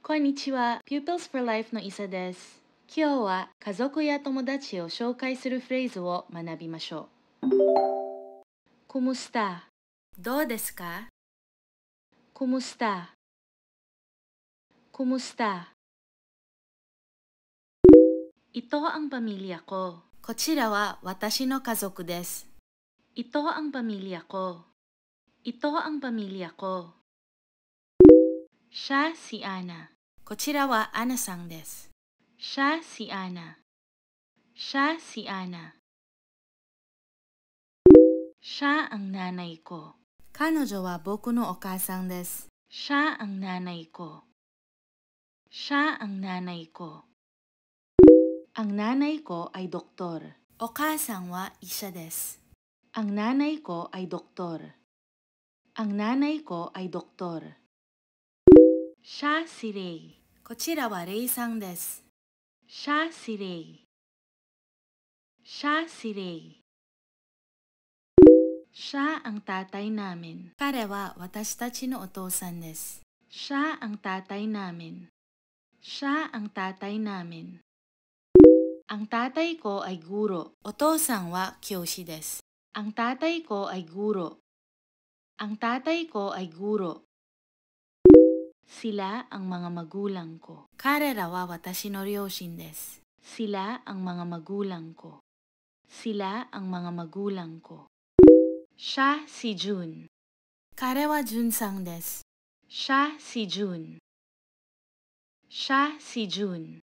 こんにちは。Pupils for Life のイサです。今日は家族や友達を紹介するフレーズを学びましょう。Kumusta? どうですか？ Kumusta? Kumusta? Ito ang pamilya ko. こちらは私の家族です。Ito ang pamilya ko. Ito ang pamilya ko. Siya si Ana. こちらはアナさんです。Siya si Ana. Siya si Ana. Siya ang nanay ko. 彼女は僕のお母さんです。Siya ang nanay ko. Siya ang nanay ko. Ang nanay ko ay doktor. お母さんは医者です。Ang nanay ko ay doktor. Ang nanay ko ay doktor. Siya si Ray. こちらはレイさんです。Siya si Ray. Siya si Ray. Siya ang tatay namin. 彼は私たちのお父さんです。Siya ang tatay namin. Siya ang tatay namin. Ang tatay ko ay guro. お父さんは教師です。Ang tatay ko ay guro. Ang tatay ko ay guro. Sila ang mga magulang ko. 彼らは私の両親です。Sila ang mga magulang ko. Sila ang mga magulang ko. Siya si June. 彼はジュンさんです。Siya si June. Siya si June.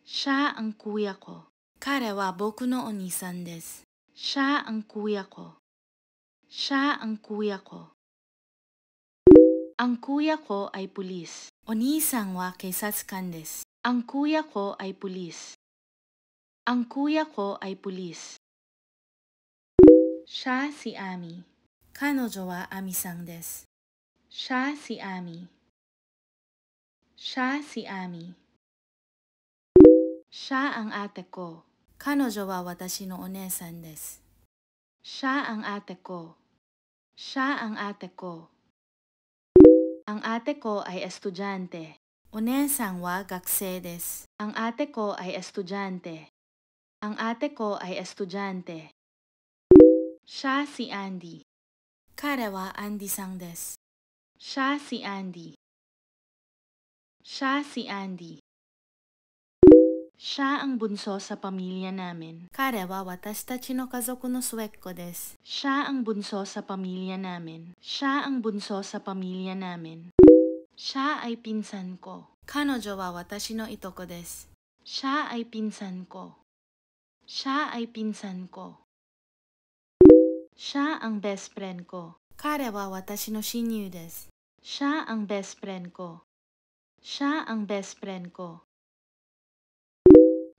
Siya ang kuya ko. 彼は僕のお兄さんです。Siya ang kuya ko. Siya ang kuya ko. Ang kuya ko ay pulis. お兄さんは警察官です。Ang kuya ko ay pulis. Ang kuya ko ay pulis. Siya si Ami. 彼女はアミさんです。Siya si Ami. Siya si Ami. Siya ang ate ko. 彼女は私のお姉さんです。Siya ang ate ko. Siya ang ate ko. Ang ate ko ay estudyante. お姉さんは学生です。Ang ate ko ay estudyante. Ang ate ko ay estudyante. Siya si Andy. 彼はアンディさんです。Siya si Andy. Siya si Andy. Siya ang bunso sa pamilya namin. 彼は私たちの家族の末っ子です。Siya ang bunso sa pamilya namin. Siya ang bunso sa pamilya namin. Siya ay pinsan ko. 彼女は私のいとこです。Siya ay pinsan ko. Siya ay pinsan ko. Siya ang best friend ko. 彼は私の親友です。Siya ang best friend ko. Siya ang best friend ko.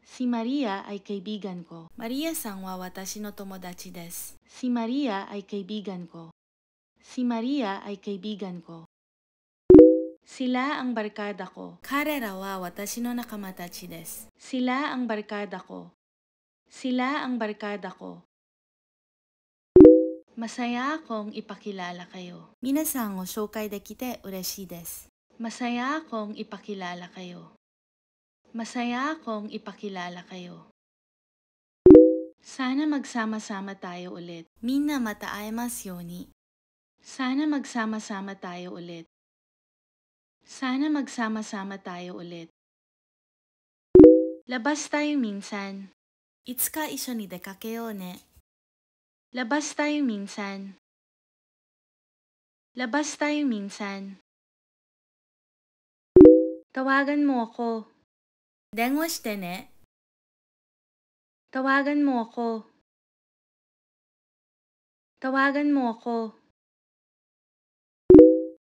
Si Maria ay kaibigan ko. マリアさんは私の友達です。Si Maria ay kaibigan ko. Si Maria ay kaibigan ko. Sila ang barkada ko. 彼らは私の仲間たちです。Sila ang barkada ko. Sila ang barkada ko. Masaya akong ipakilala kayo. 皆さんを紹介できて嬉しいです。Masaya akong ipakilala kayo. Masaya akong ipakilala kayo. Sana magsama-sama tayo ulit. みんなまた会えますように。Sana magsama-sama tayo ulit. Sana magsama-sama tayo ulit. Labas tayo minsan. いつか一緒に出かけようね。Labas tayo minsan. Labas tayo minsan. Tawagan mo ako. 電話してね。Tawagan mo ako. Tawagan mo ako.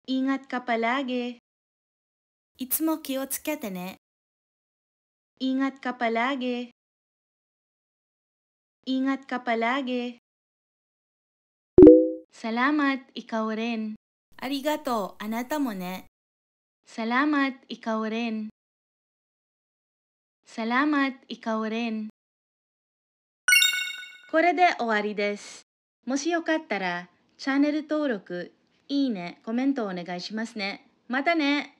Ingat ka palagi. いつも気をつけてね。Ingat ka palagi. Ingat ka palagi. Salamat, ikaw rin. ありがとう、あなたもね。Salamat, ikaw rin. Salamat, ikaw rin. これで終わりです。もしよかったら、チャンネル登録、いいね、コメントをお願いしますね。またね。